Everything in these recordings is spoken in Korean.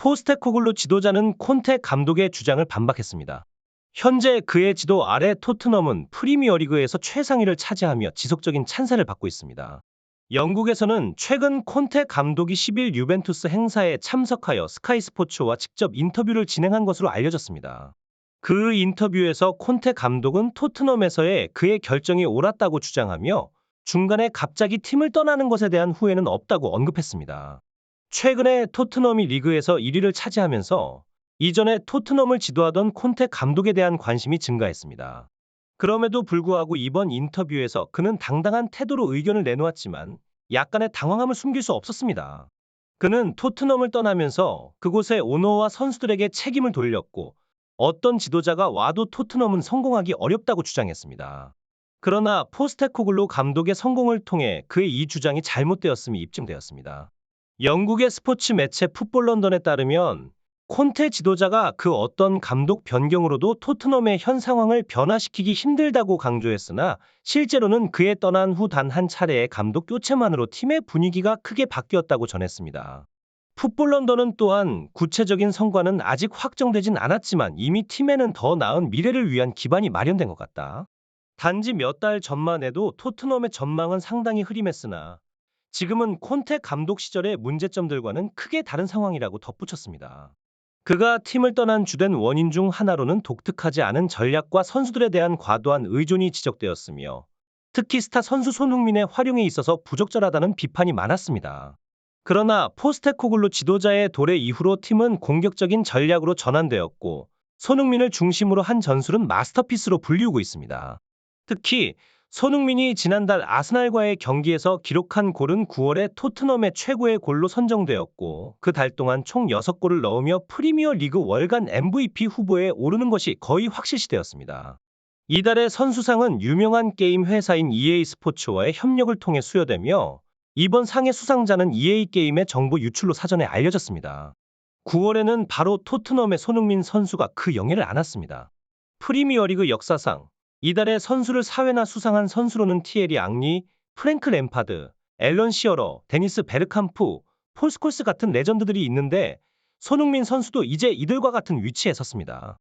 포스테코글루 지도자는 콘테 감독의 주장을 반박했습니다. 현재 그의 지도 아래 토트넘은 프리미어리그에서 최상위를 차지하며 지속적인 찬사를 받고 있습니다. 영국에서는 최근 콘테 감독이 10일 유벤투스 행사에 참석하여 스카이 스포츠와 직접 인터뷰를 진행한 것으로 알려졌습니다. 그 인터뷰에서 콘테 감독은 토트넘에서의 그의 결정이 옳았다고 주장하며 중간에 갑자기 팀을 떠나는 것에 대한 후회는 없다고 언급했습니다. 최근에 토트넘이 리그에서 1위를 차지하면서 이전에 토트넘을 지도하던 콘테 감독에 대한 관심이 증가했습니다. 그럼에도 불구하고 이번 인터뷰에서 그는 당당한 태도로 의견을 내놓았지만 약간의 당황함을 숨길 수 없었습니다. 그는 토트넘을 떠나면서 그곳의 오너와 선수들에게 책임을 돌렸고 어떤 지도자가 와도 토트넘은 성공하기 어렵다고 주장했습니다. 그러나 포스테코글루 감독의 성공을 통해 그의 이 주장이 잘못되었음이 입증되었습니다. 영국의 스포츠 매체 풋볼 런던에 따르면 콘테 지도자가 그 어떤 감독 변경으로도 토트넘의 현 상황을 변화시키기 힘들다고 강조했으나 실제로는 그의 떠난 후 단 한 차례의 감독 교체만으로 팀의 분위기가 크게 바뀌었다고 전했습니다. 풋볼 런던은 또한 구체적인 성과는 아직 확정되진 않았지만 이미 팀에는 더 나은 미래를 위한 기반이 마련된 것 같다. 단지 몇 달 전만 해도 토트넘의 전망은 상당히 흐림했으나 지금은 콘테 감독 시절의 문제점들과는 크게 다른 상황이라고 덧붙였습니다. 그가 팀을 떠난 주된 원인 중 하나로는 독특하지 않은 전략과 선수들에 대한 과도한 의존이 지적되었으며 특히 스타 선수 손흥민의 활용에 있어서 부적절하다는 비판이 많았습니다. 그러나 포스테코글루 지도자의 도래 이후로 팀은 공격적인 전략으로 전환되었고 손흥민을 중심으로 한 전술은 마스터피스로 불리우고 있습니다. 특히 손흥민이 지난달 아스날과의 경기에서 기록한 골은 9월에 토트넘의 최고의 골로 선정되었고 그 달 동안 총 6골을 넣으며 프리미어 리그 월간 MVP 후보에 오르는 것이 거의 확실시되었습니다. 이달의 선수상은 유명한 게임 회사인 EA 스포츠와의 협력을 통해 수여되며 이번 상의 수상자는 EA 게임의 정보 유출로 사전에 알려졌습니다. 9월에는 바로 토트넘의 손흥민 선수가 그 영예를 안았습니다. 프리미어리그 역사상 이달의 선수를 사회나 수상한 선수로는 티에리 앙리, 프랭크 램파드, 앨런 시어러, 데니스 베르캄프, 폴 스콜스 같은 레전드들이 있는데 손흥민 선수도 이제 이들과 같은 위치에 섰습니다.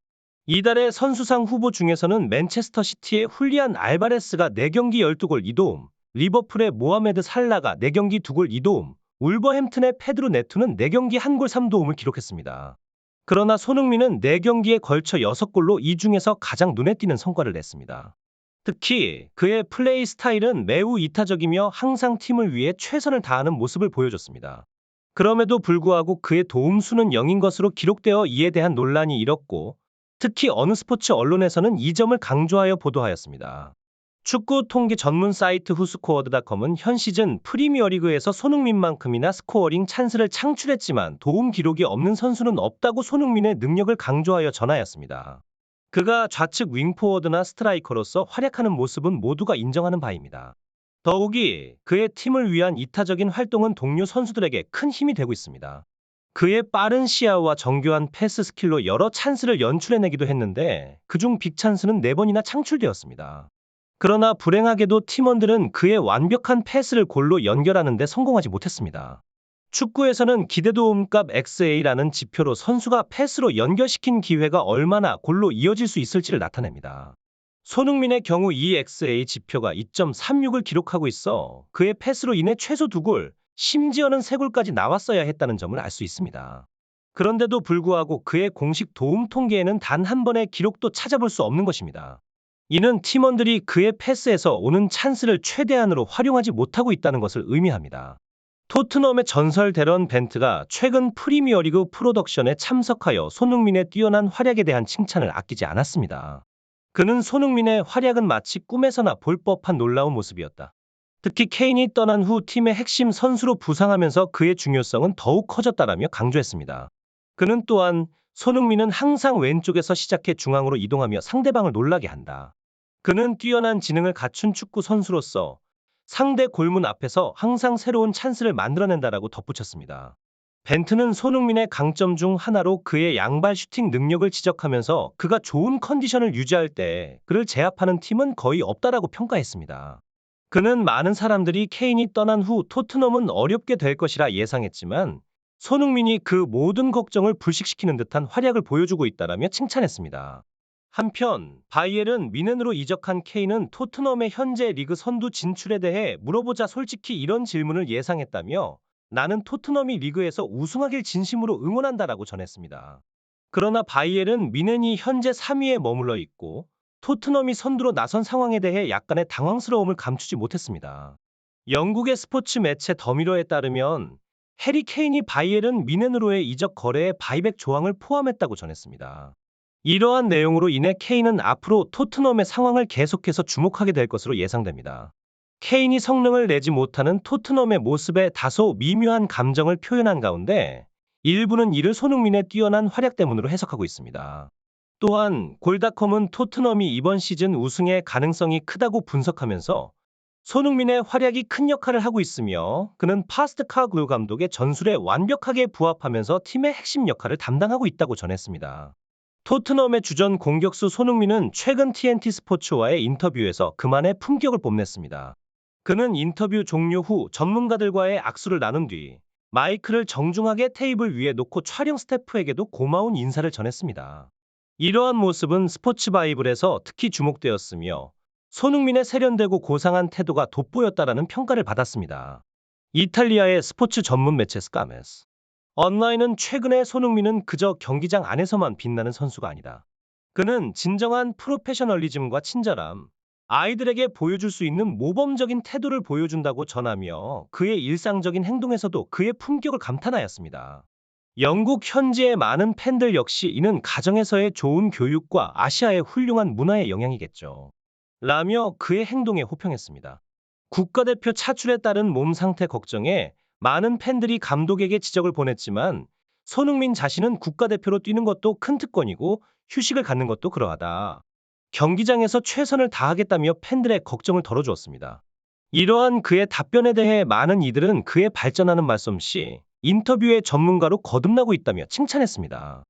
이달의 선수상 후보 중에서는 맨체스터 시티의 훌리안 알바레스가 4경기 12골 2도움, 리버풀의 모하메드 살라가 4경기 2골 2도움, 울버햄튼의 페드로 네투는 4경기 1골 3도움을 기록했습니다. 그러나 손흥민은 4경기에 걸쳐 6골로 이 중에서 가장 눈에 띄는 성과를 냈습니다. 특히 그의 플레이 스타일은 매우 이타적이며 항상 팀을 위해 최선을 다하는 모습을 보여줬습니다. 그럼에도 불구하고 그의 도움 수는 0인 것으로 기록되어 이에 대한 논란이 일었고 특히 어느 스포츠 언론에서는 이 점을 강조하여 보도하였습니다. 축구 통계 전문 사이트 후스코어드닷컴은 현 시즌 프리미어리그에서 손흥민만큼이나 스코어링 찬스를 창출했지만 도움 기록이 없는 선수는 없다고 손흥민의 능력을 강조하여 전하였습니다. 그가 좌측 윙포워드나 스트라이커로서 활약하는 모습은 모두가 인정하는 바입니다. 더욱이 그의 팀을 위한 이타적인 활동은 동료 선수들에게 큰 힘이 되고 있습니다. 그의 빠른 시야와 정교한 패스 스킬로 여러 찬스를 연출해내기도 했는데 그중 빅찬스는 4번이나 창출되었습니다. 그러나 불행하게도 팀원들은 그의 완벽한 패스를 골로 연결하는 데 성공하지 못했습니다. 축구에서는 기대도움값 XA라는 지표로 선수가 패스로 연결시킨 기회가 얼마나 골로 이어질 수 있을지를 나타냅니다. 손흥민의 경우 이 XA 지표가 2.36을 기록하고 있어 그의 패스로 인해 최소 2골, 심지어는 3골까지 나왔어야 했다는 점을 알 수 있습니다. 그런데도 불구하고 그의 공식 도움 통계에는 단 한 번의 기록도 찾아볼 수 없는 것입니다. 이는 팀원들이 그의 패스에서 오는 찬스를 최대한으로 활용하지 못하고 있다는 것을 의미합니다. 토트넘의 전설 데런 벤트가 최근 프리미어리그 프로덕션에 참석하여 손흥민의 뛰어난 활약에 대한 칭찬을 아끼지 않았습니다. 그는 손흥민의 활약은 마치 꿈에서나 볼 법한 놀라운 모습이었다. 특히 케인이 떠난 후 팀의 핵심 선수로 부상하면서 그의 중요성은 더욱 커졌다라며 강조했습니다. 그는 또한 손흥민은 항상 왼쪽에서 시작해 중앙으로 이동하며 상대방을 놀라게 한다. 그는 뛰어난 지능을 갖춘 축구 선수로서 상대 골문 앞에서 항상 새로운 찬스를 만들어낸다라고 덧붙였습니다. 벤트는 손흥민의 강점 중 하나로 그의 양발 슈팅 능력을 지적하면서 그가 좋은 컨디션을 유지할 때 그를 제압하는 팀은 거의 없다라고 평가했습니다. 그는 많은 사람들이 케인이 떠난 후 토트넘은 어렵게 될 것이라 예상했지만 손흥민이 그 모든 걱정을 불식시키는 듯한 활약을 보여주고 있다라며 칭찬했습니다. 한편 바이에른 뮌헨으로 이적한 케인은 토트넘의 현재 리그 선두 진출에 대해 물어보자 솔직히 이런 질문을 예상했다며 나는 토트넘이 리그에서 우승하길 진심으로 응원한다라고 전했습니다. 그러나 바이에른 뮌헨이 현재 3위에 머물러 있고 토트넘이 선두로 나선 상황에 대해 약간의 당황스러움을 감추지 못했습니다. 영국의 스포츠 매체 더미러에 따르면 해리 케인이 바이에른 뮌헨으로의 이적 거래에 바이백 조항을 포함했다고 전했습니다. 이러한 내용으로 인해 케인은 앞으로 토트넘의 상황을 계속해서 주목하게 될 것으로 예상됩니다. 케인이 성능을 내지 못하는 토트넘의 모습에 다소 미묘한 감정을 표현한 가운데 일부는 이를 손흥민의 뛰어난 활약 때문으로 해석하고 있습니다. 또한 골닷컴은 토트넘이 이번 시즌 우승의 가능성이 크다고 분석하면서 손흥민의 활약이 큰 역할을 하고 있으며 그는 파스트카글루 감독의 전술에 완벽하게 부합하면서 팀의 핵심 역할을 담당하고 있다고 전했습니다. 토트넘의 주전 공격수 손흥민은 최근 TNT 스포츠와의 인터뷰에서 그만의 품격을 뽐냈습니다. 그는 인터뷰 종료 후 전문가들과의 악수를 나눈 뒤 마이크를 정중하게 테이블 위에 놓고 촬영 스태프에게도 고마운 인사를 전했습니다. 이러한 모습은 스포츠바이블에서 특히 주목되었으며 손흥민의 세련되고 고상한 태도가 돋보였다라는 평가를 받았습니다. 이탈리아의 스포츠 전문 매체 스카메스 온라인은 최근에 손흥민은 그저 경기장 안에서만 빛나는 선수가 아니다. 그는 진정한 프로페셔널리즘과 친절함, 아이들에게 보여줄 수 있는 모범적인 태도를 보여준다고 전하며 그의 일상적인 행동에서도 그의 품격을 감탄하였습니다. 영국 현지의 많은 팬들 역시 이는 가정에서의 좋은 교육과 아시아의 훌륭한 문화의 영향이겠죠. 라며 그의 행동에 호평했습니다. 국가대표 차출에 따른 몸 상태 걱정에 많은 팬들이 감독에게 지적을 보냈지만 손흥민 자신은 국가대표로 뛰는 것도 큰 특권이고 휴식을 갖는 것도 그러하다. 경기장에서 최선을 다하겠다며 팬들의 걱정을 덜어주었습니다. 이러한 그의 답변에 대해 많은 이들은 그의 발전하는 말솜씨, 인터뷰의 전문가로 거듭나고 있다며 칭찬했습니다.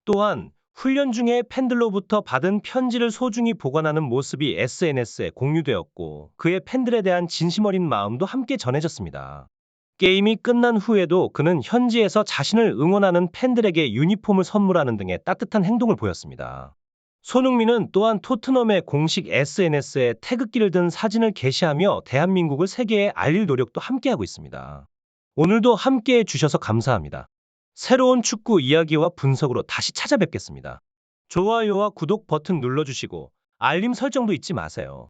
또한 훈련 중에 팬들로부터 받은 편지를 소중히 보관하는 모습이 SNS에 공유되었고 그의 팬들에 대한 진심 어린 마음도 함께 전해졌습니다. 게임이 끝난 후에도 그는 현지에서 자신을 응원하는 팬들에게 유니폼을 선물하는 등의 따뜻한 행동을 보였습니다. 손흥민은 또한 토트넘의 공식 SNS에 태극기를 든 사진을 게시하며 대한민국을 세계에 알릴 노력도 함께하고 있습니다. 오늘도 함께해 주셔서 감사합니다. 새로운 축구 이야기와 분석으로 다시 찾아뵙겠습니다. 좋아요와 구독 버튼 눌러주시고 알림 설정도 잊지 마세요.